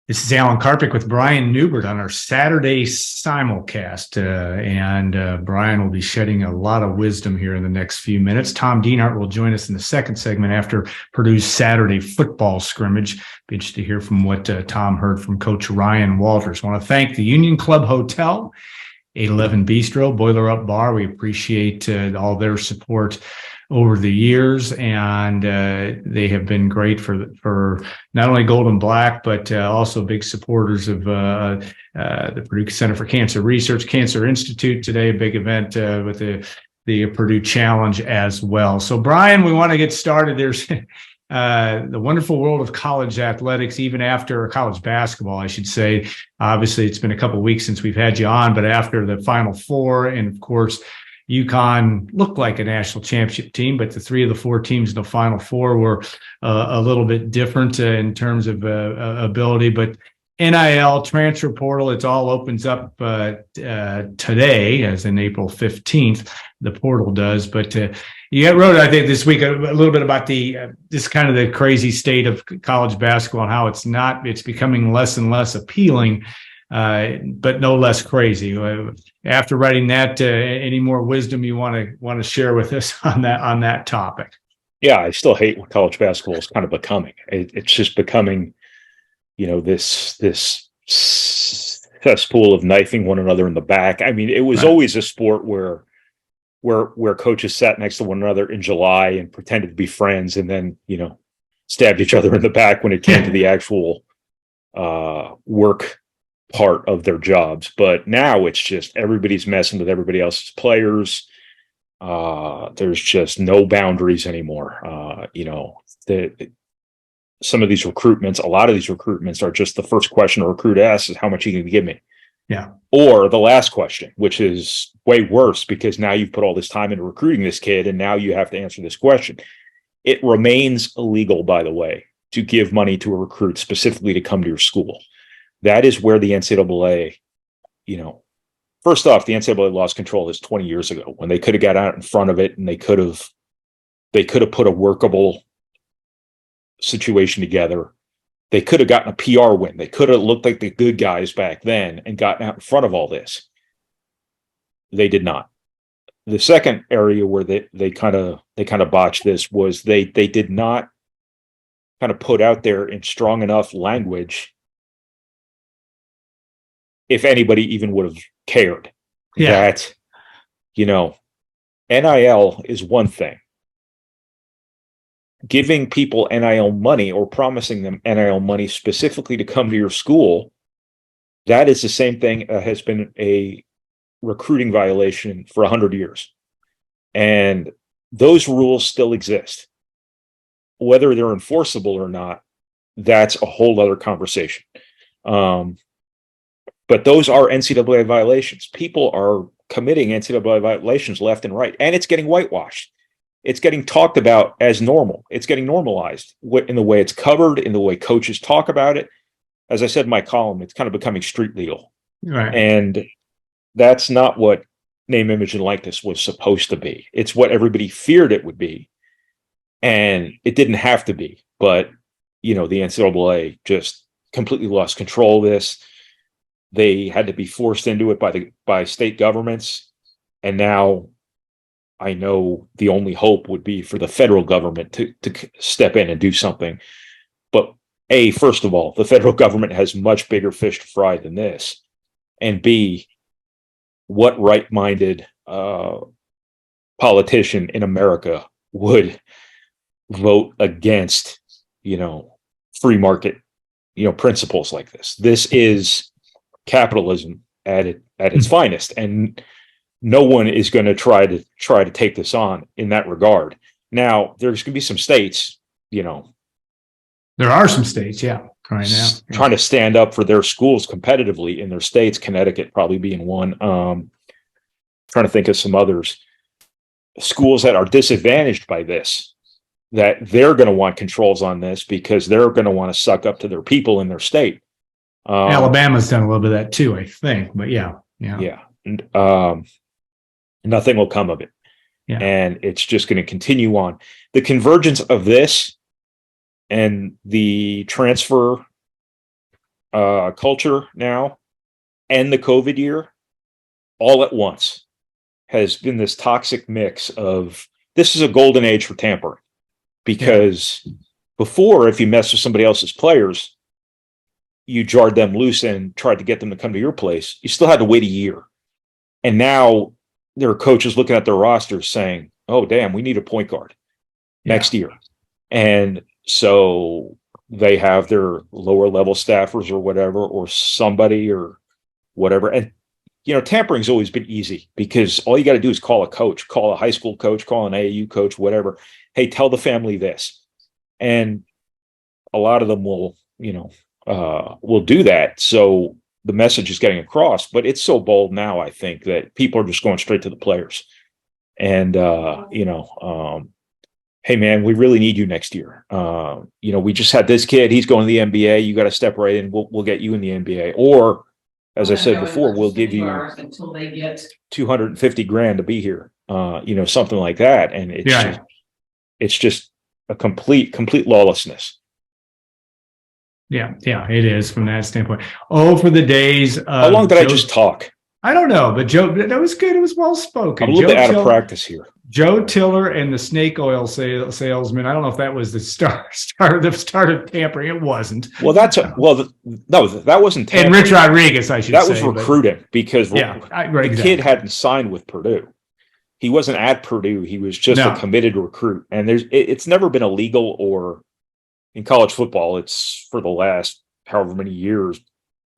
This is Alan Karpick with Brian Neubert on our Saturday Simulcast. And Brian will be shedding a lot of wisdom here in the next few minutes. Tom Dienhart will join us in the second segment after Purdue's Saturday football scrimmage. Be interested to hear from what Tom heard from Coach Ryan Walters. I want to thank the Union Club Hotel, 811 Bistro, Boiler Up Bar. We appreciate all their support over the years, and they have been great for not only Gold and Black, but also big supporters of the Purdue Center for Cancer Research, Cancer Institute today, a big event with the Purdue Challenge as well. So, Brian, we want to get started. There's the wonderful world of college athletics, even after college basketball, I should say. Obviously, it's been a couple of weeks since we've had you on, but after the Final Four, and of course, UConn looked like a national championship team, but the three of the four teams in the Final Four were a little bit different in terms of ability. But NIL, transfer portal, it all opens up today, as in April 15th, the portal does. But you wrote, I think, this week a little bit about this kind of the crazy state of college basketball and how it's becoming less and less appealing. But no less crazy. After writing that, any more wisdom you want to share with us on that topic? Yeah, I still hate what college basketball is kind of becoming. It's just becoming, this cesspool of knifing one another in the back. I mean, it was always a sport where coaches sat next to one another in July and pretended to be friends, and then stabbed each other in the back when it came to the actual work part of their jobs. But now it's just everybody's messing with everybody else's players. There's just no boundaries anymore. Some of these recruitments, a lot of these recruitments are just the first question a recruit asks is, how much are you going to give me? Yeah. Or the last question, which is way worse, because now you've put all this time into recruiting this kid and now you have to answer this question. It remains illegal, by the way, to give money to a recruit specifically to come to your school. That is where the NCAA, first off, the NCAA lost control of this 20 years ago, when they could have got out in front of it and they could have put a workable situation together. They could have gotten a PR win. They could have looked like the good guys back then and gotten out in front of all this. They did not. The second area where they kind of botched this was they did not kind of put out there in strong enough language, if anybody even would have cared, that, NIL is one thing. Giving people NIL money or promising them NIL money specifically to come to your school, that is the same thing that has been a recruiting violation for 100 years. And those rules still exist. Whether they're enforceable or not, that's a whole other conversation. But those are NCAA violations. People are committing NCAA violations left and right, and it's getting whitewashed. It's getting talked about as normal. It's getting normalized in the way it's covered, in the way coaches talk about it. As I said in my column, it's kind of becoming street legal. Right. And that's not what name, image, and likeness was supposed to be. It's what everybody feared it would be. And it didn't have to be. But, the NCAA just completely lost control of this. They had to be forced into it by state governments. And now I know the only hope would be for the federal government to step in and do something. But A, first of all, the federal government has much bigger fish to fry than this. And B, what right-minded politician in America would vote against, free market, principles like this? This is capitalism at its finest, and no one is going to try to take this on in that regard. Now, there's going to be some states, there are some states, right now, trying to stand up for their schools competitively in their states. Connecticut probably being one. Trying to think of some others. Schools that are disadvantaged by this, that they're going to want controls on this because they're going to want to suck up to their people in their state. Alabama's done a little bit of that too, I think. But yeah. And, nothing will come of it. Yeah. And it's just going to continue on. The convergence of this and the transfer culture now and the COVID year all at once has been this toxic mix of this is a golden age for tampering because before, if you mess with somebody else's players, you jarred them loose and tried to get them to come to your place. You still had to wait a year. And now there are coaches looking at their rosters saying, oh, damn, we need a point guard next year. And so they have their lower level staffers or whatever, or somebody or whatever. And, tampering's always been easy because all you got to do is call a coach, call a high school coach, call an AAU coach, whatever. Hey, tell the family this. And a lot of them will do that. So the message is getting across, but it's so bold now, I think, that people are just going straight to the players. And, hey, man, we really need you next year. We just had this kid. He's going to the NBA. You got to step right in. We'll get you in the NBA. Or, as I said before, we'll give you until they get $250,000 to be here. Something like that. And it's just a complete lawlessness. Yeah, it is from that standpoint. Oh, for the days. How long did I just talk? I don't know, but Joe, that was good. It was well spoken. I'm a little bit out of practice here. Joe Tiller and the snake oil salesman. I don't know if that was the start of tampering. It wasn't. Well, that wasn't tampering. And Rich Rodriguez, I should say. That was recruiting because the kid hadn't signed with Purdue. He wasn't at Purdue. He was just a committed recruit. And it's never been illegal, or in college football, it's for the last however many years,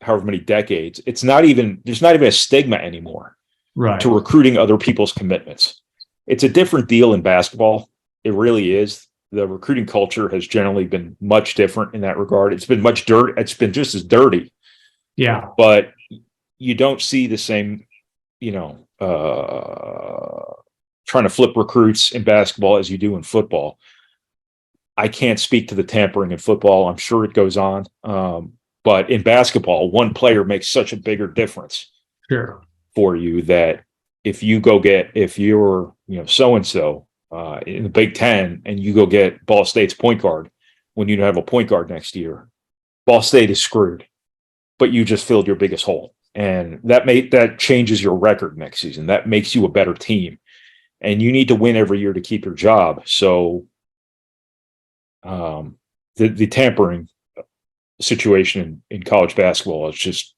however many decades. There's not even a stigma anymore to recruiting other people's commitments. It's a different deal in basketball. It really is. The recruiting culture has generally been much different in that regard. It's been much dirt. It's been just as dirty. Yeah. But you don't see the same, trying to flip recruits in basketball as you do in football. I can't speak to the tampering in football. I'm sure it goes on. But in basketball, one player makes such a bigger difference for you that if you're, so-and-so in the Big Ten and you go get Ball State's point guard when you don't have a point guard next year, Ball State is screwed, but you just filled your biggest hole. And that changes your record next season. That makes you a better team. And you need to win every year to keep your job. So the tampering situation in college basketball is just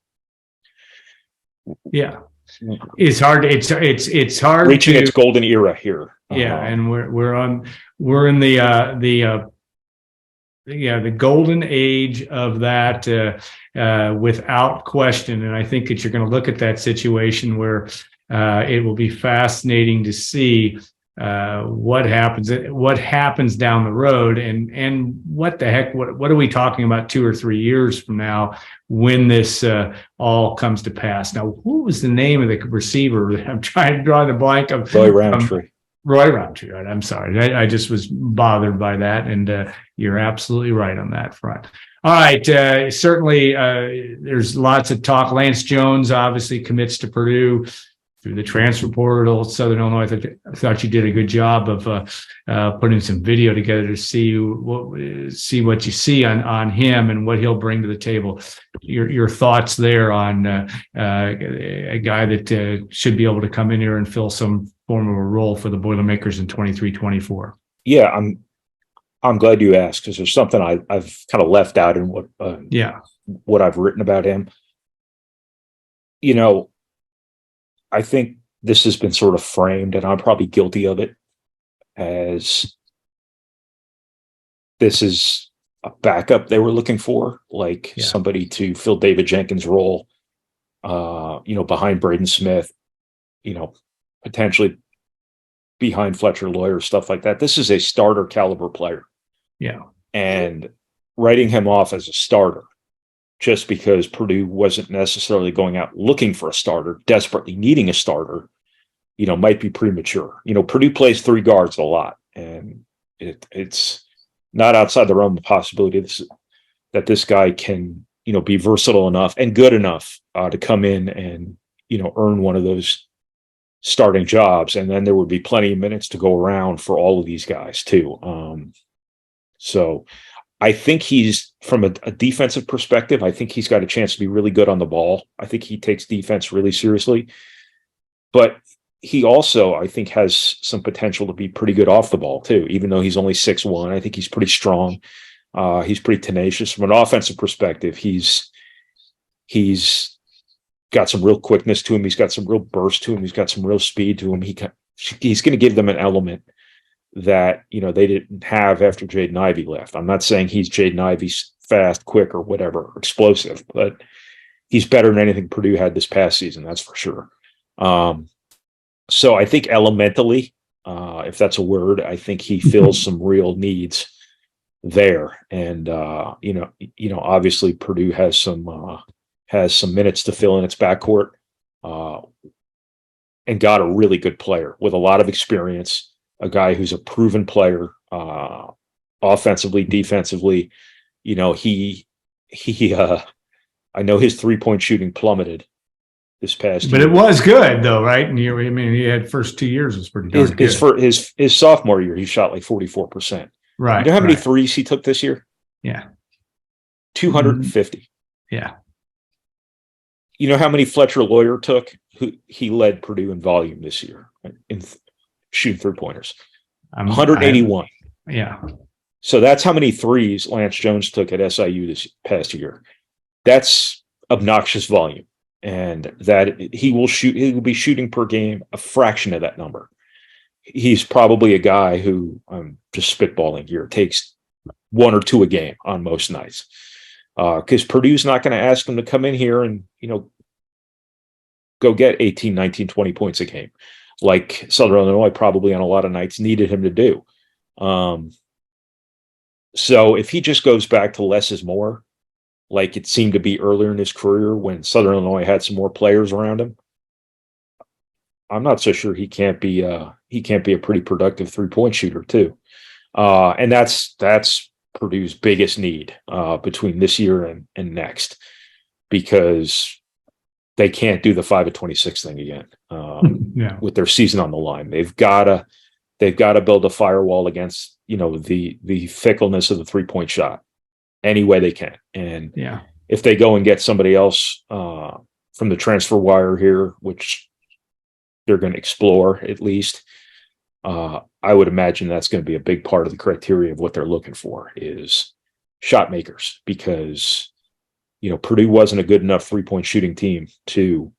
it's hard. It's hard reaching its golden era here. And we're in the golden age of that without question. And I think that you're going to look at that situation where it will be fascinating to see what happens down the road, and what the heck, what are we talking about 2 or 3 years from now when this all comes to pass? Now, who was the name of the receiver? I'm trying to draw the blank of Roy Roundtree. Roy Roundtree. Right? I'm sorry. I just was bothered by that, and you're absolutely right on that front. All right. Certainly, there's lots of talk. Lance Jones obviously commits to Purdue through the transfer portal. Southern Illinois, I thought you did a good job of putting some video together to see what you see on him and what he'll bring to the table. Your thoughts there on a guy that should be able to come in here and fill some form of a role for the Boilermakers in 23-24. Yeah, I'm glad you asked, because there's something I've kind of left out in what I've written about him. I think this has been sort of framed, and I'm probably guilty of it, as this is a backup they were looking for, somebody to fill David Jenkins' role, behind Braden Smith, potentially behind Fletcher Lawyer, stuff like that. This is a starter caliber player. Yeah. And writing him off as a starter just because Purdue wasn't necessarily going out looking for a starter, desperately needing a starter, might be premature. Purdue plays 3 guards a lot, and it's not outside the realm of possibility that this guy can, be versatile enough and good enough to come in and, earn one of those starting jobs. And then there would be plenty of minutes to go around for all of these guys too. So I think he's, from a defensive perspective, I think he's got a chance to be really good on the ball. I think he takes defense really seriously. But he also, I think, has some potential to be pretty good off the ball, too, even though he's only 6'1". I think he's pretty strong. He's pretty tenacious. From an offensive perspective, he's got some real quickness to him. He's got some real burst to him. He's got some real speed to him. He's going to give them an element that, they didn't have after Jaden Ivey left. I'm not saying he's Jaden Ivey's fast, quick, or whatever, explosive, but he's better than anything Purdue had this past season. That's for sure. So I think elementally, if that's a word, I think he fills some real needs there. And, obviously Purdue has some minutes to fill in its backcourt, and got a really good player with a lot of experience, a guy who's a proven player, offensively, defensively. I know his 3-point shooting plummeted this past year. But it was good though, right? And he had first 2 years was pretty darn good. His sophomore year, he shot like 44%. Right. You know how many threes he took this year? Yeah. 250. Yeah. You know how many Fletcher Lawyer took? He led Purdue in volume this year in shooting 3-pointers. 181. Yeah. So that's how many threes Lance Jones took at SIU this past year. That's obnoxious volume. And that he will be shooting per game a fraction of that number. He's probably a guy who, I'm just spitballing here, takes 1 or 2 a game on most nights. Because Purdue's not going to ask him to come in here and, go get 18, 19, 20 points a game, like Southern Illinois probably on a lot of nights needed him to do. So if he just goes back to less is more, like it seemed to be earlier in his career when Southern Illinois had some more players around him, I'm not so sure he can't be a pretty productive 3-point shooter too. And that's Purdue's biggest need between this year and next, because they can't do the 5 of 26 thing again with their season on the line. They've got to build a firewall against the fickleness of the 3-point shot any way they can. And if they go and get somebody else from the transfer wire here, which they're going to explore at least, I would imagine that's going to be a big part of the criteria of what they're looking for is shot makers, because Purdue wasn't a good enough 3-point shooting team to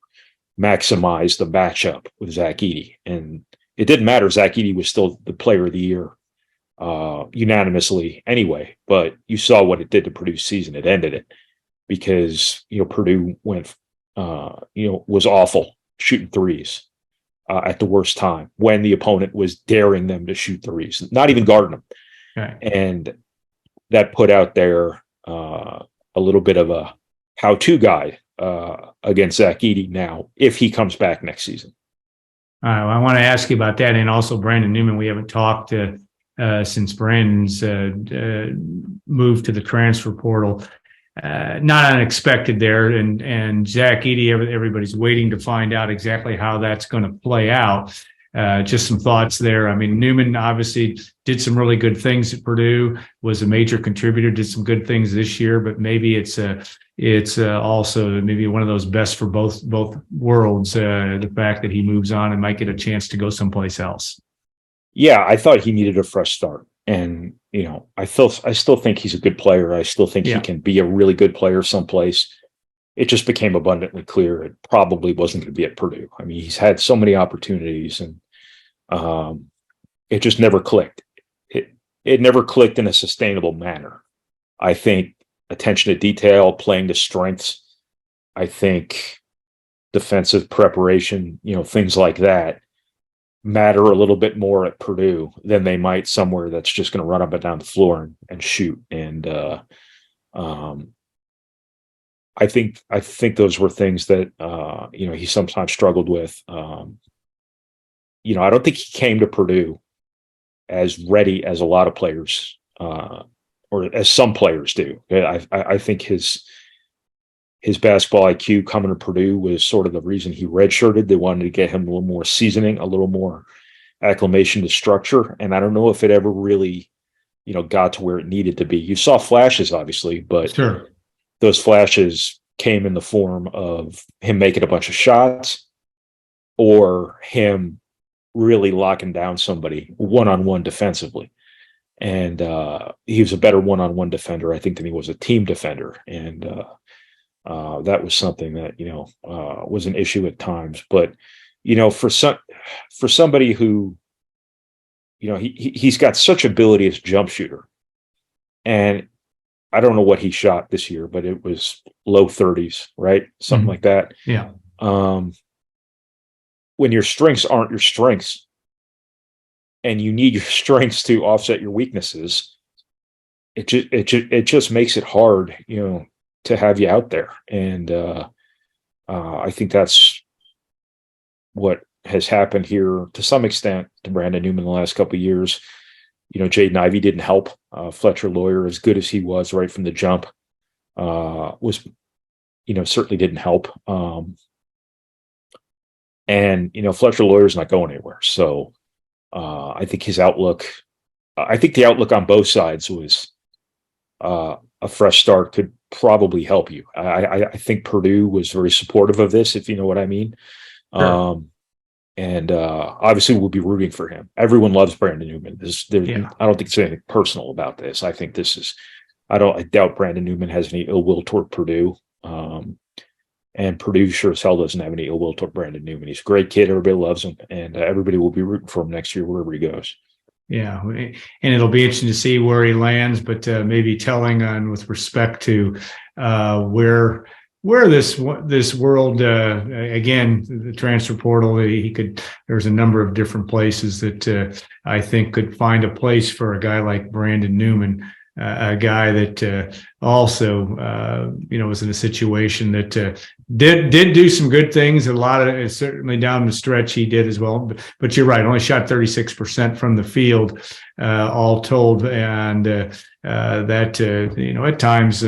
maximize the matchup with Zach Edey. And it didn't matter. Zach Edey was still the player of the year unanimously anyway, but you saw what it did to Purdue's season. It ended it because, Purdue went, was awful shooting threes at the worst time when the opponent was daring them to shoot threes, not even guarding them. Right. And that put out there a little bit of a how-to guide against Zach Edey now, if he comes back next season. I want to ask you about that. And also Brandon Newman, we haven't talked since Brandon's moved to the transfer portal. Not unexpected there. And Zach Edey, everybody's waiting to find out exactly how that's going to play out. Just some thoughts there. I mean, Newman obviously did some really good things at Purdue, was a major contributor, did some good things this year, but maybe it's also maybe one of those best for both worlds, the fact that he moves on and might get a chance to go someplace else. Yeah, I thought he needed a fresh start. And, I still think he's a good player. I still think he can be a really good player someplace. It just became abundantly clear it probably wasn't going to be at Purdue. I mean, he's had so many opportunities, and it just never clicked. It never clicked in a sustainable manner. I think attention to detail, playing to strengths, I think defensive preparation, things like that matter a little bit more at Purdue than they might somewhere that's just going to run up and down the floor and shoot. And I think those were things that he sometimes struggled with. I don't think he came to Purdue as ready as a lot of players, or as some players do. I think his basketball IQ coming to Purdue was sort of the reason he redshirted. They wanted to get him a little more seasoning, a little more acclimation to structure. And I don't know if it ever really got to where it needed to be. You saw flashes, obviously, but Sure. those flashes came in the form of him making a bunch of shots or him really locking down somebody one-on-one defensively. And he was a better one-on-one defender, I think, than he was a team defender. And that was something that, was an issue at times. But, for somebody who, he's got such ability as a jump shooter. And I don't know what he shot this year, but it was low 30s, right? Something like that. Yeah. When your strengths aren't your strengths and you need your strengths to offset your weaknesses, it just makes it hard, to have you out there. And I think that's what has happened here to some extent to Brandon Newman the last couple of years. Jaden Ivey didn't help. Fletcher Lawyer, as good as he was right from the jump, was, certainly didn't help. And Fletcher Lawyer's not going anywhere. So I think the outlook on both sides was a fresh start could probably help you. I think Purdue was very supportive of this, if you know what I mean. Sure. And obviously we'll be rooting for him. Everyone loves Brandon Newman. I don't think there's anything personal about this. I think I doubt Brandon Newman has any ill will toward Purdue. And Purdue sure as hell doesn't have any ill will toward Brandon Newman. He's a great kid. Everybody loves him. And everybody will be rooting for him next year, wherever he goes. Yeah. And it'll be interesting to see where he lands, but maybe telling on with respect to where this world, again, the transfer portal, there's a number of different places that I think could find a place for a guy like Brandon Newman, a guy that also, was in a situation that did do some good things. A lot of, certainly down the stretch, he did as well. But you're right, only shot 36% from the field, all told, and that at times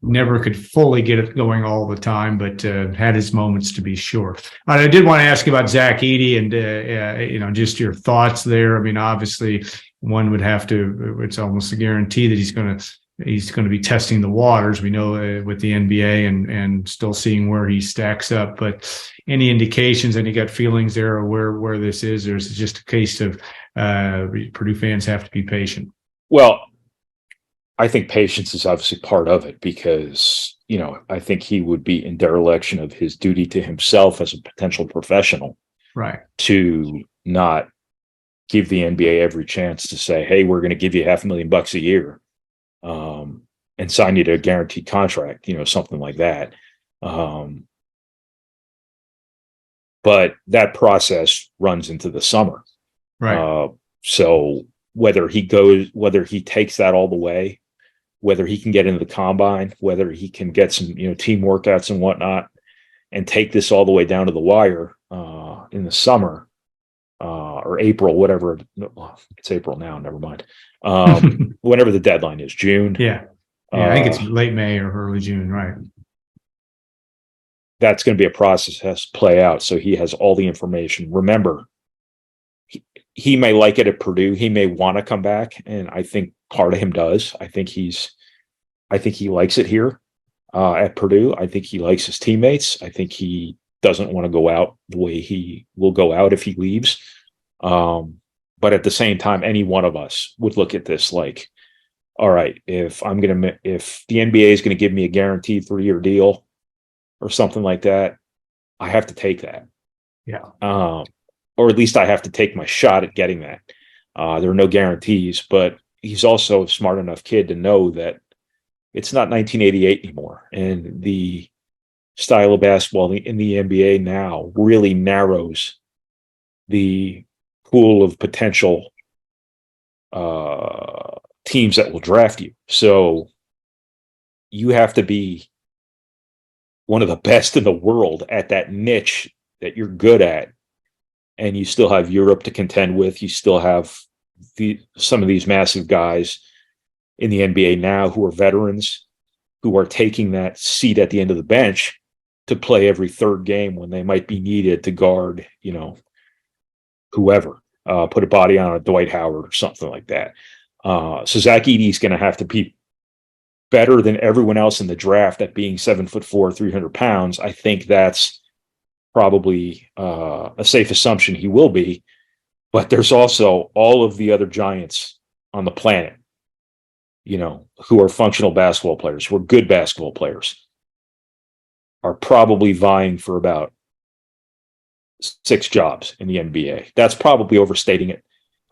never could fully get it going all the time, but had his moments, to be sure. I did want to ask you about Saturday and just your thoughts there. I mean, obviously, one would have to. It's almost a guarantee that he's going to be testing the waters. We know with the NBA and still seeing where he stacks up. But any indications, any gut feelings there, or where this is, or is it just a case of Purdue fans have to be patient? Well, I think patience is obviously part of it because, I think he would be in dereliction of his duty to himself as a potential professional, right, to not give the NBA every chance to say, hey, we're going to give you $500,000 a year and sign you to a guaranteed contract, something like that. But that process runs into the summer. Right. So whether he takes that all the way, whether he can get into the combine, whether he can get some, team workouts and whatnot, and take this all the way down to the wire in the summer or April, whatever. It's April now. Never mind. Whenever the deadline is, June. Yeah. I think it's late May or early June, right? That's going to be a process that has to play out. So he has all the information. Remember, he may like it at Purdue. He may want to come back, and I think part of him does. I think he likes it here at Purdue. I think he likes his teammates. I think he doesn't want to go out the way he will go out if he leaves. But at the same time, any one of us would look at this like, all right, if the NBA is going to give me a guaranteed 3-year deal or something like that, I have to take that. Yeah. Or at least I have to take my shot at getting that. There are no guarantees, but he's also a smart enough kid to know that it's not 1988 anymore. And the style of basketball in the NBA now really narrows the pool of potential teams that will draft you. So you have to be one of the best in the world at that niche that you're good at. And you still have Europe to contend with. You still have some of these massive guys in the NBA now who are veterans, who are taking that seat at the end of the bench to play every third game when they might be needed to guard, whoever, put a body on a Dwight Howard or something like that. So Zach Edey's going to have to be better than everyone else in the draft at being 7'4", 300 pounds. I think that's probably a safe assumption he will be. But there's also all of the other giants on the planet, who are functional basketball players, who are good basketball players, are probably vying for about 6 jobs in the NBA. That's probably overstating it.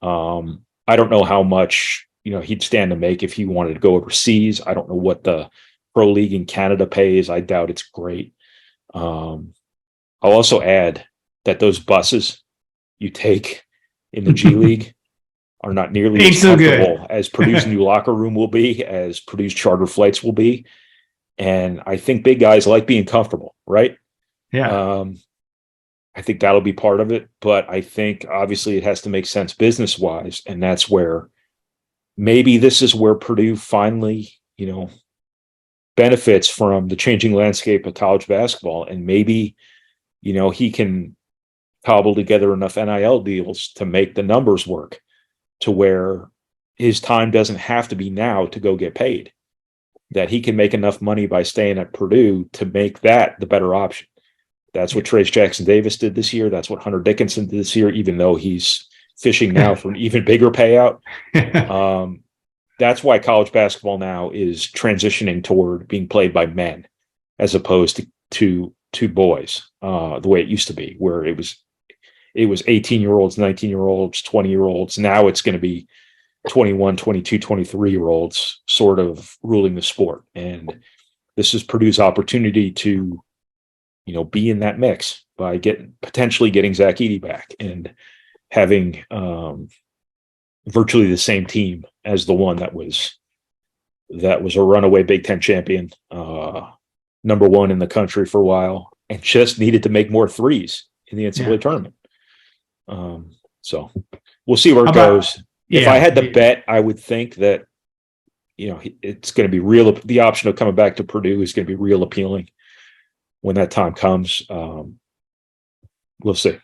I don't know how much, he'd stand to make if he wanted to go overseas. I don't know what the pro league in Canada pays. I doubt it's great. I'll also add that those buses you take in the G League are not nearly as comfortable as Purdue's new locker room will be, as Purdue's charter flights will be. And I think big guys like being comfortable, right? Yeah. I think that'll be part of it. But I think obviously it has to make sense business-wise. And that's where maybe this is where Purdue finally, benefits from the changing landscape of college basketball. And maybe, he can cobble together enough NIL deals to make the numbers work to where his time doesn't have to be now to go get paid, that he can make enough money by staying at Purdue to make that the better option. That's what Trace Jackson-Davis did this year. That's what Hunter Dickinson did this year, even though he's fishing now for an even bigger payout. That's why college basketball now is transitioning toward being played by men as opposed to boys, the way it used to be, where it was 18-year-olds, 19-year-olds, 20-year-olds. Now it's going to be 21, 22, 23-year-olds sort of ruling the sport. And this is Purdue's opportunity to, be in that mix by potentially getting Zach Edey back and having virtually the same team as the one that was a runaway Big Ten champion, number 1 in the country for a while, and just needed to make more threes in the NCAA tournament. So we'll see where it goes. If I had to bet, I would think that, it's going to be real. The option of coming back to Purdue is going to be real appealing when that time comes. We'll see.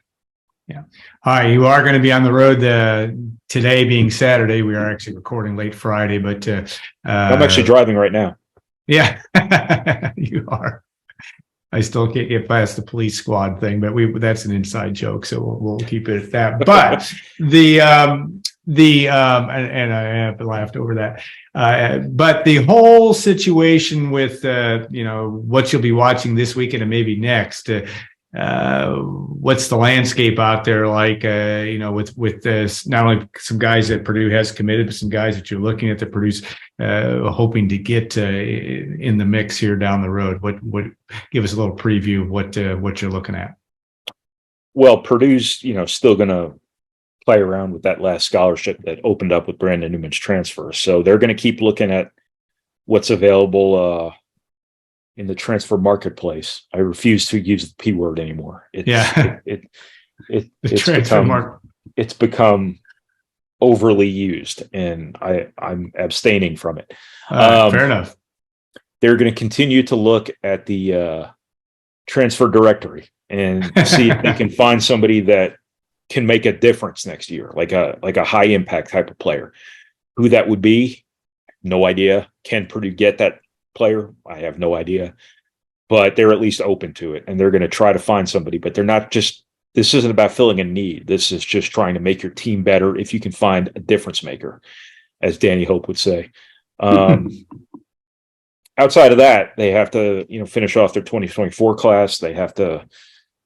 Yeah. All right. You are going to be on the road today being Saturday. We are actually recording late Friday, but I'm actually driving right now. Yeah, you are. I still can't get past the police squad thing, but that's an inside joke, so we'll keep it at that. But and I have laughed over that. But the whole situation with what you'll be watching this weekend and maybe next, what's the landscape out there like? With this, not only some guys that Purdue has committed, but some guys that you're looking at that Purdue's hoping to get in the mix here down the road. What give us a little preview of what you're looking at? Well, Purdue's still going to play around with that last scholarship that opened up with Brandon Newman's transfer, so they're going to keep looking at what's available in the transfer marketplace. I refuse to use the P word anymore. It's become overly used, and I'm abstaining from it. Fair enough. They're going to continue to look at the transfer directory and see if they can find somebody that can make a difference next year, like a high impact type of player. Who that would be, no idea. Can Purdue get that player? I have no idea, but they're at least open to it, and they're going to try to find somebody. But they're not just. This isn't about filling a need. This is just trying to make your team better if you can find a difference maker, as Danny Hope would say. Outside of that, they have to finish off their 2024 class. They have to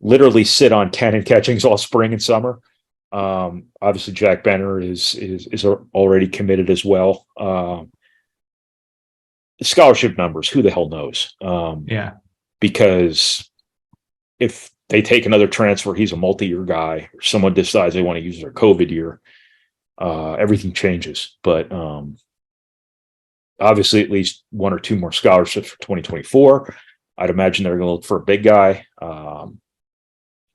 literally sit on cannon catchings all spring and summer. Obviously, Jack Benner is already committed as well. Scholarship numbers, who the hell knows? Because if they take another transfer, he's a multi-year guy, or someone decides they want to use their COVID year, everything changes. But obviously at least 1 or 2 more scholarships for 2024. I'd imagine they're going to look for a big guy. Can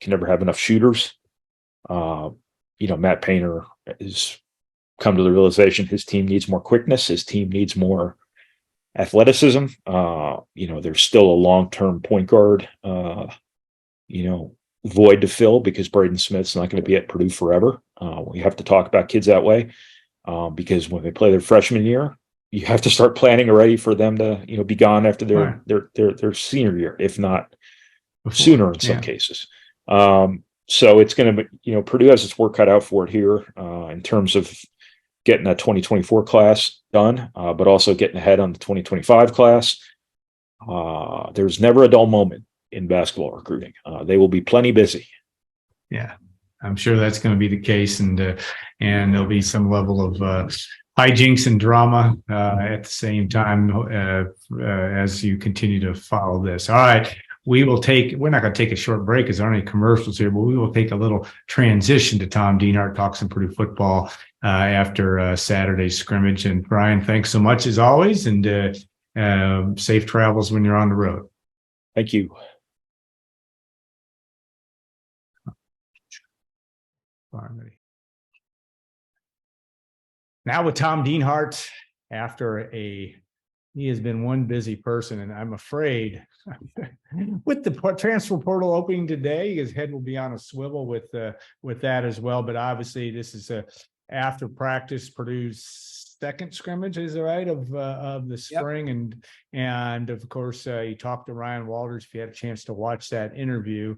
never have enough shooters. Matt Painter has come to the realization his team needs more quickness. His team needs more athleticism. There's still a long-term point guard, void to fill because Braden Smith's not going to be at Purdue forever. We have to talk about kids that way. because when they play their freshman year, you have to start planning already for them to, be gone after their senior year, if not sooner in some cases. So it's going to be, Purdue has its work cut out for it here in terms of getting a 2024 class done, but also getting ahead on the 2025 class. There's never a dull moment in basketball recruiting. They will be plenty busy. Yeah, I'm sure that's going to be the case, and there'll be some level of hijinks and drama at the same time as you continue to follow this. All right. We're not going to take a short break because there aren't any commercials here, but we will take a little transition to Tom Dienhart talk some Purdue football after Saturday's scrimmage. And Brian, thanks so much as always, and safe travels when you're on the road. Thank you. Now with Tom Dienhart, he has been one busy person, and I'm afraid with the transfer portal opening today, his head will be on a swivel with that as well. But obviously, this is after practice, Purdue's second scrimmage, is it right, of the spring, yep. and of course, you talked to Ryan Walters. If you had a chance to watch that interview,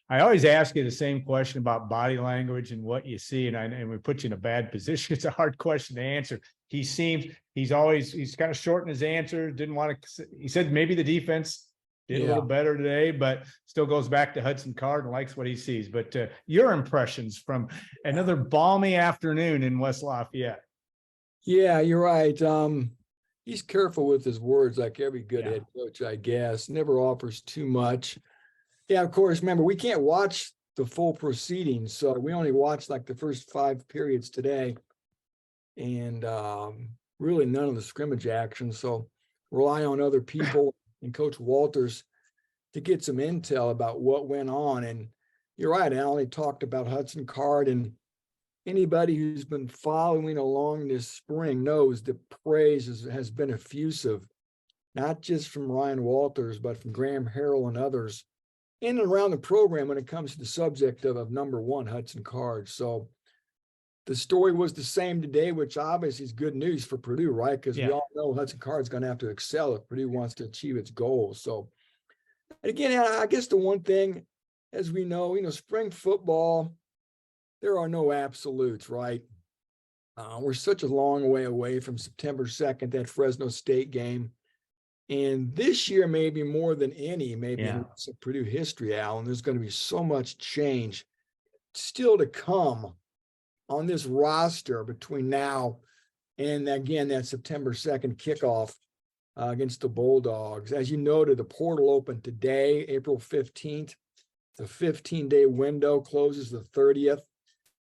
I always ask you the same question about body language and what you see, and we put you in a bad position. It's a hard question to answer. He's kind of short in his answer. Didn't want to. He said maybe the defense did a little better today, but still goes back to Hudson Card and likes what he sees. But your impressions from another balmy afternoon in West Lafayette. Yeah, you're right. He's careful with his words, like every good head coach, I guess. Never offers too much. Yeah, of course. Remember, we can't watch the full proceedings, so we only watched like the first 5 periods today, and really none of the scrimmage action. So rely on other people and Coach Walters to get some intel about what went on. And you're right, Alan. He talked about Hudson Card, and anybody who's been following along this spring knows the praise has been effusive, not just from Ryan Walters, but from Graham Harrell and others in and around the program when it comes to the subject of number 1, Hudson Card. So the story was the same today, which obviously is good news for Purdue, right? Because we all know Hudson Card's going to have to excel if Purdue wants to achieve its goals. So again, I guess the one thing, as we know, spring football, there are no absolutes, right? We're such a long way away from September 2nd, that Fresno State game. And this year, maybe more than any, in Purdue history, Alan, there's going to be so much change still to come on this roster between now and, again, that September 2nd kickoff against the Bulldogs. As you noted, the portal opened today, April 15th. The 15-day window closes the 30th.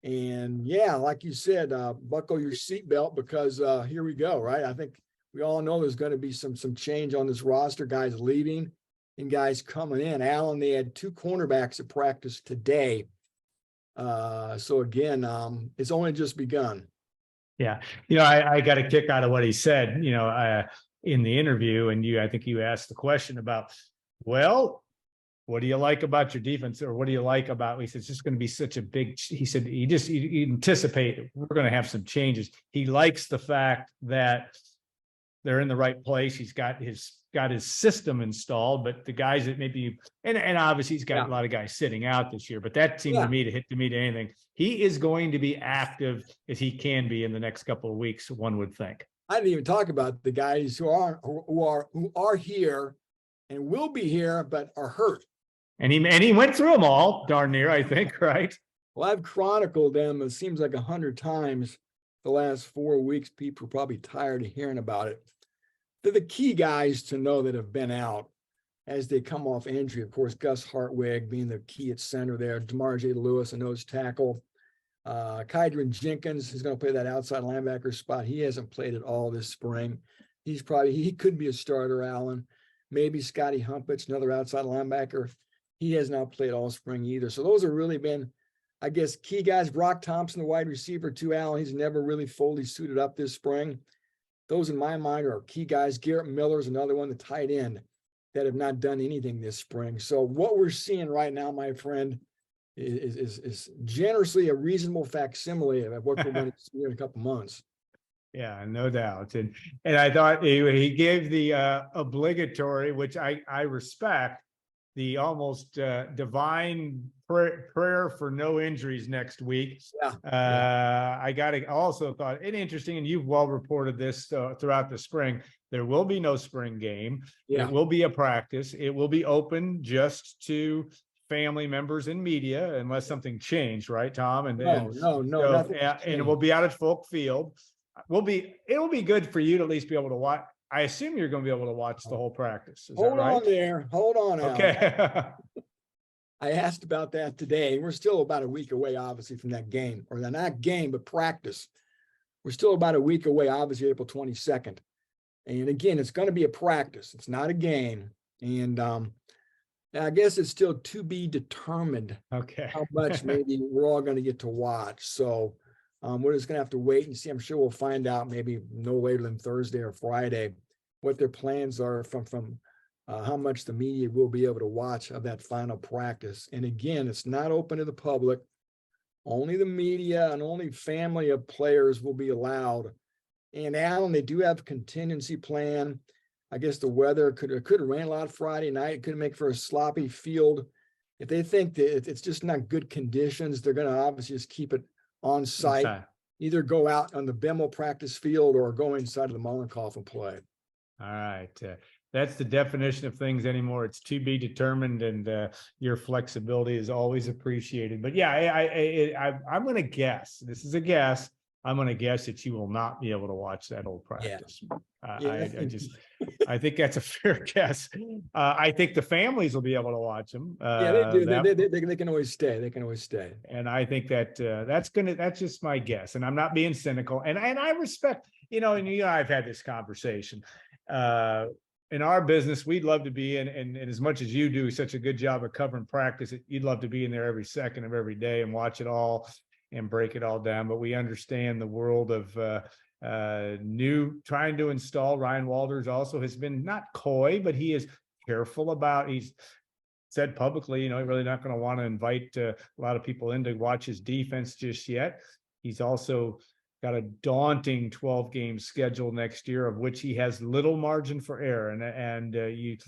And like you said, buckle your seatbelt because here we go, right? I think we all know there's going to be some change on this roster, guys leaving and guys coming in. Alan, they had 2 cornerbacks at practice today. So again, it's only just begun. Yeah. I got a kick out of what he said, in the interview, and I think you asked the question about, what do you like about your defense, or what do you like about? He said it's just going to be such a big. He said he anticipate we're going to have some changes. He likes the fact that they're in the right place. He's got his system installed, but the guys that maybe and obviously he's got a lot of guys sitting out this year. But that seemed to me to anything. He is going to be active as he can be in the next couple of weeks. One would think. I didn't even talk about the guys who are here and will be here, but are hurt. And he went through them all, darn near, I think, right? Well, I've chronicled them, it seems like 100 times the last 4 weeks. People are probably tired of hearing about it. They're the key guys to know that have been out as they come off injury. Of course, Gus Hartwig being the key at center there. DeMar-J. Lewis, a nose tackle. Kydron Jenkins is going to play that outside linebacker spot. He hasn't played at all this spring. He could be a starter, Alan. Maybe Scotty Humpich, another outside linebacker. He has not played all spring either. So those have really been, I guess, key guys. Brock Thompson, the wide receiver, too, Alan. He's never really fully suited up this spring. Those, in my mind, are key guys. Garrett Miller is another one, the tight end, that have not done anything this spring. So what we're seeing right now, my friend, is generously a reasonable facsimile of what we're going to see in a couple months. Yeah, no doubt. And I thought he gave the obligatory, which I respect, the almost divine prayer for no injuries next week. Yeah. I got to also thought it interesting, and you've well reported this throughout the spring. There will be no spring game. Yeah. It will be a practice. It will be open just to family members and media, unless something changed, right, Tom? And No, so, and we'll be out at Folk Field. It will be good for you to at least be able to watch. I assume you're going to be able to watch the whole practice. Is that right? Hold on there. Hold on, Alan. Okay. I asked about that today. We're still about a week away, obviously, from that game, or not game, but practice. We're still about a week away, obviously, April 22nd. And again, it's going to be a practice. It's not a game. And I guess it's still to be determined how much maybe we're all going to get to watch. So we're just going to have to wait and see. I'm sure we'll find out maybe no later than Thursday or Friday what their plans are from how much the media will be able to watch of that final practice. And again, it's not open to the public. Only the media and only family of players will be allowed. And Alan, they do have a contingency plan. I guess the weather could rain a lot Friday night. It could make for a sloppy field. If they think that it's just not good conditions, they're going to obviously just keep it on site. Either go out on the Bemmel practice field or go inside of the Mollenkopf and play. All right. That's the definition of things anymore. It's to be determined, and your flexibility is always appreciated. But yeah, I'm going to guess. This is a guess. I'm going to guess that you will not be able to watch that whole practice. I think that's a fair guess. I think the families will be able to watch them. They do. They can always stay. They can always stay. And I think that that's just my guess. And I'm not being cynical. And I respect, and I've had this conversation. In our business, we'd love to be in, and as much as you do such a good job of covering practice, you'd love to be in there every second of every day and watch it all and break it all down. But we understand the world of trying to install. Ryan Walters also has been not coy, but he is careful about, he's said publicly, he's really not going to want to invite a lot of people in to watch his defense just yet. He's also got a daunting 12-game schedule next year, of which he has little margin for error. And you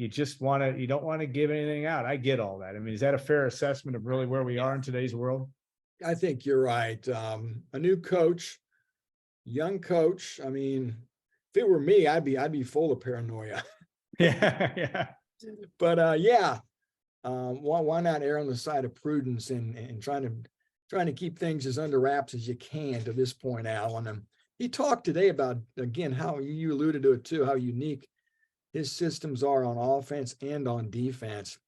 don't want to give anything out. I get all that. I mean, is that a fair assessment of really where we are in today's world? I think you're right. A new coach, young coach. I mean, if it were me, I'd be full of paranoia. Yeah. But why not err on the side of prudence and trying to keep things as under wraps as you can to this point, Alan. And he talked today about, again, how you alluded to it too, how unique his systems are on offense and on defense.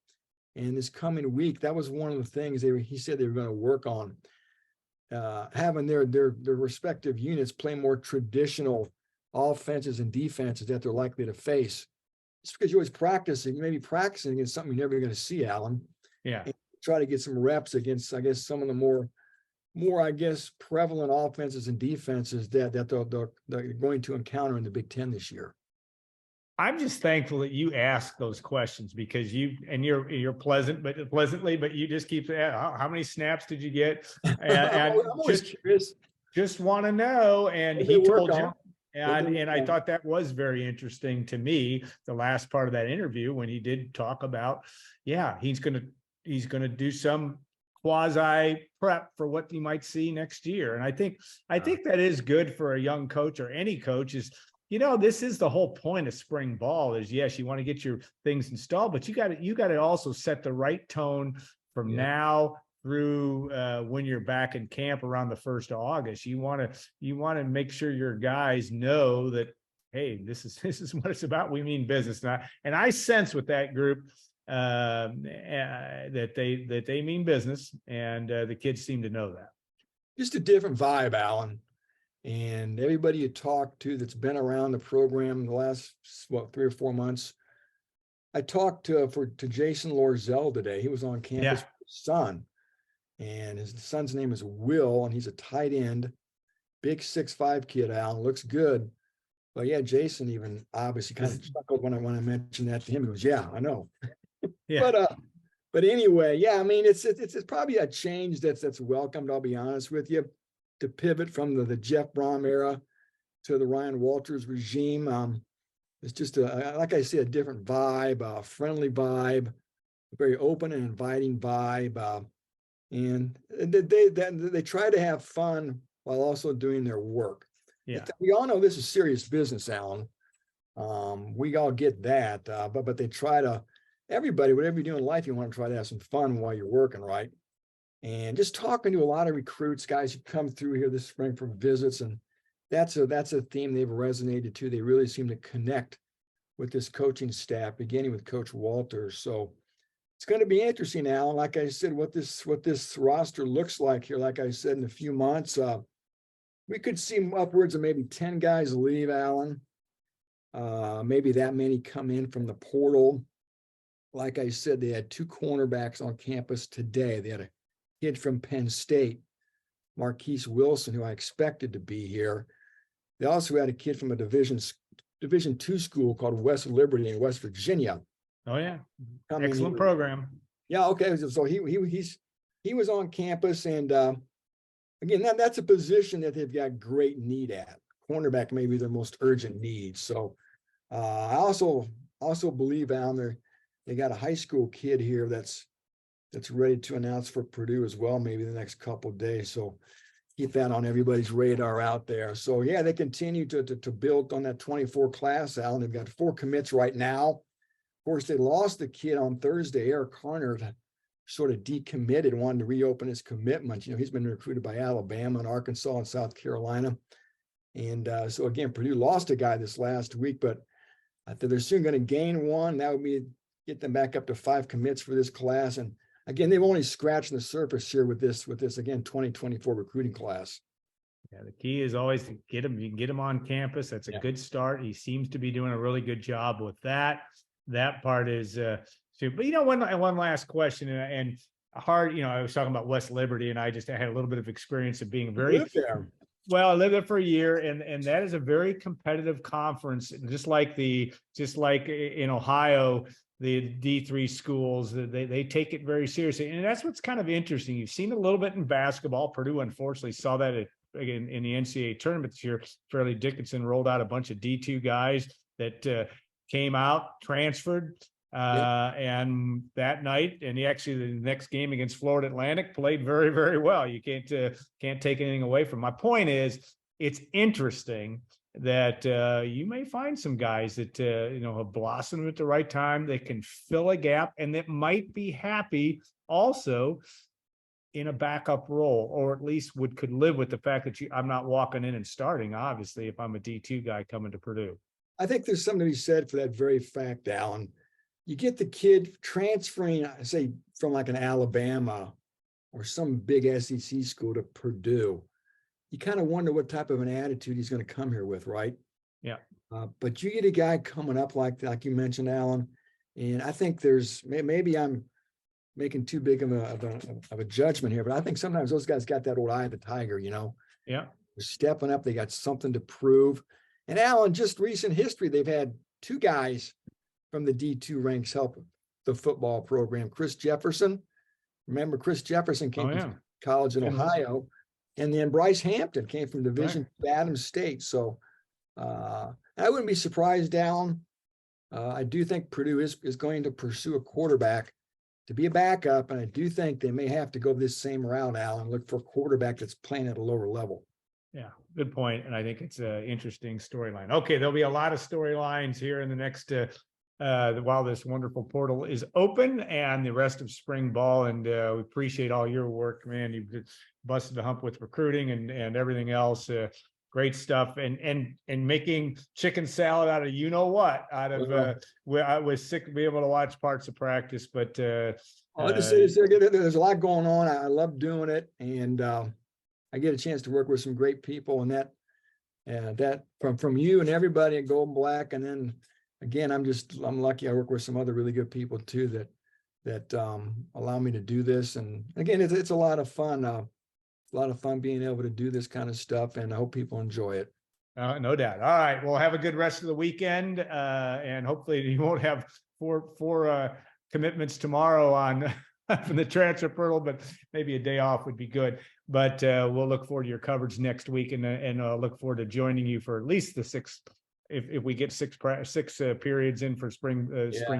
And this coming week, that was one of the things he said they were going to work on, having their respective units play more traditional offenses and defenses that they're likely to face. Just because you're always practicing, you may be practicing against something you're never going to see, Alan. Yeah. And try to get some reps against, I guess, some of the more I guess, prevalent offenses and defenses that they're going to encounter in the Big Ten this year. I'm just thankful that you ask those questions, because you're pleasantly, but you just keep saying, how many snaps did you get? And I'm always curious. Just want to know. And he told you. And I thought that was very interesting to me, the last part of that interview, when he did talk about, he's going to do some quasi prep for what you might see next year. And I think that is good for a young coach, or any coach. Is, this is the whole point of spring ball, is yes, you want to get your things installed, but you got to also set the right tone from now through when you're back in camp around the 1st of August. You want to make sure your guys know that, hey, this is what it's about. We mean business now. And I sense with that group that they mean business, and the kids seem to know that. Just a different vibe, Alan. And everybody you talk to that's been around the program the last 3 or 4 months. I talked to Jason Lorzell today. He was on campus with his son, and his son's name is Will, and he's a tight end, big 6'5" kid. Alan, looks good. But Jason even obviously kind of chuckled when I mentioned that to him. He goes, "Yeah, I know." Yeah. But anyway, I mean, it's probably a change that's welcomed. I'll be honest with you, to pivot from the Jeff Brom era to the Ryan Walters regime. It's just like I said, a different vibe, a friendly vibe, a very open and inviting vibe. And they try to have fun while also doing their work. Yeah. We all know this is serious business, Alan. We all get that, but they try to, everybody, whatever you do in life, you want to try to have some fun while you're working, right? And just talking to a lot of recruits, guys who come through here this spring for visits, and that's a theme they've resonated to. They really seem to connect with this coaching staff, beginning with Coach Walters. So it's going to be interesting, Alan. Like I said, what this roster looks like here. Like I said, in a few months, we could see upwards of maybe 10 guys leave, Alan. Maybe that many come in from the portal. Like I said, they had 2 cornerbacks on campus today. They had a kid from Penn State, Marquise Wilson, who I expected to be here. They also had a kid from a Division II school called West Liberty in West Virginia. Oh yeah, excellent program. Yeah, okay. So he was on campus, and again, that's a position that they've got great need at. Cornerback may be their most urgent need. So I also believe, Alan, they got a high school kid here that's ready to announce for Purdue as well, maybe the next couple of days. So keep that on everybody's radar out there. So yeah, they continue to build on that 24 class, Alan. They've got 4 commits right now. Of course, they lost the kid on Thursday, Eric Carner, sort of decommitted, wanted to reopen his commitment. You know, he's been recruited by Alabama and Arkansas and South Carolina. And so again, Purdue lost a guy this last week, but I think they're soon going to gain one. That would be get them back up to 5 commits for this class. And again, they've only scratched the surface here with this again 2024 recruiting class. Yeah, the key is always to get him. You can get him on campus. That's a good start. He seems to be doing a really good job with that. That part is super. But you know, one last question, and hard. You know, I was talking about West Liberty, and I had a little bit of experience of being very. Well, I lived there for a year, and that is a very competitive conference, just like in Ohio, the D3 schools, they take it very seriously. And that's what's kind of interesting. You've seen a little bit in basketball. Purdue, unfortunately, saw that in the NCAA tournament this year. Fairleigh Dickinson rolled out a bunch of D2 guys that came out, transferred. And that night, and the next game against Florida Atlantic played very, very well. You can't take anything away from. My point is, it's interesting that you may find some guys that have blossomed at the right time. They can fill a gap, and that might be happy also in a backup role, or at least could live with the fact that I'm not walking in and starting. Obviously, if I'm a D2 guy coming to Purdue, I think there's something to be said for that very fact, Alan. You get the kid transferring, say, from like an Alabama or some big SEC school to Purdue. You kind of wonder what type of an attitude he's going to come here with, right? Yeah. But you get a guy coming up like you mentioned, Alan, and I think maybe I'm making too big of a judgment here, but I think sometimes those guys got that old eye of the tiger, you know? Yeah. They're stepping up. They got something to prove. And Alan, just recent history, they've had 2 guys from the D2 ranks help the football program. Chris Jefferson, remember Chris Jefferson came from college in Ohio, and then Bryce Hampton came from Division II Adams State. So I wouldn't be surprised, Alan. I do think Purdue is going to pursue a quarterback to be a backup, and I do think they may have to go this same route, Alan, look for a quarterback that's playing at a lower level. Yeah, good point. And I think it's an interesting storyline. Okay, there'll be a lot of storylines here in the next while this wonderful portal is open and the rest of spring ball. And we appreciate all your work, man. You've busted the hump with recruiting and everything else. Great stuff. And making chicken salad out of I was sick to be able to watch parts of practice, but there's a lot going on. I love doing it, and I get a chance to work with some great people, and that from you and everybody at Gold and Black. And then again, I'm lucky I work with some other really good people too that allow me to do this. And again, it's a lot of fun. A lot of fun being able to do this kind of stuff, and I hope people enjoy it. No doubt. All right. Well, have a good rest of the weekend, and hopefully you won't have four commitments tomorrow on from the transfer portal, but maybe a day off would be good. But we'll look forward to your coverage next week, and look forward to joining you for at least the six. If we get six periods in for spring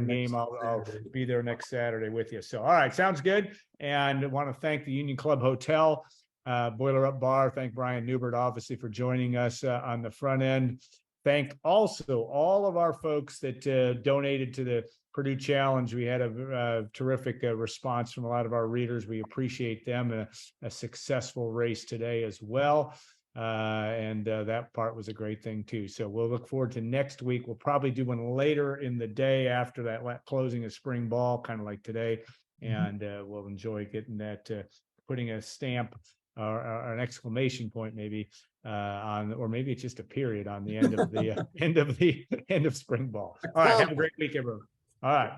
game, I'll be there next Saturday with you. So, all right, sounds good. And I want to thank the Union Club Hotel, Boiler Up Bar. Thank Brian Neubert, obviously, for joining us on the front end. Thank also all of our folks that donated to the Purdue Challenge. We had a terrific response from a lot of our readers. We appreciate them. A successful race today as well. And that part was a great thing too. So we'll look forward to next week. We'll probably do one later in the day after that closing of spring ball, kind of like today. And we'll enjoy getting that, putting a stamp or an exclamation point maybe on, or maybe it's just a period on the end of the end of spring ball. All right. Have a great week, everyone. All right.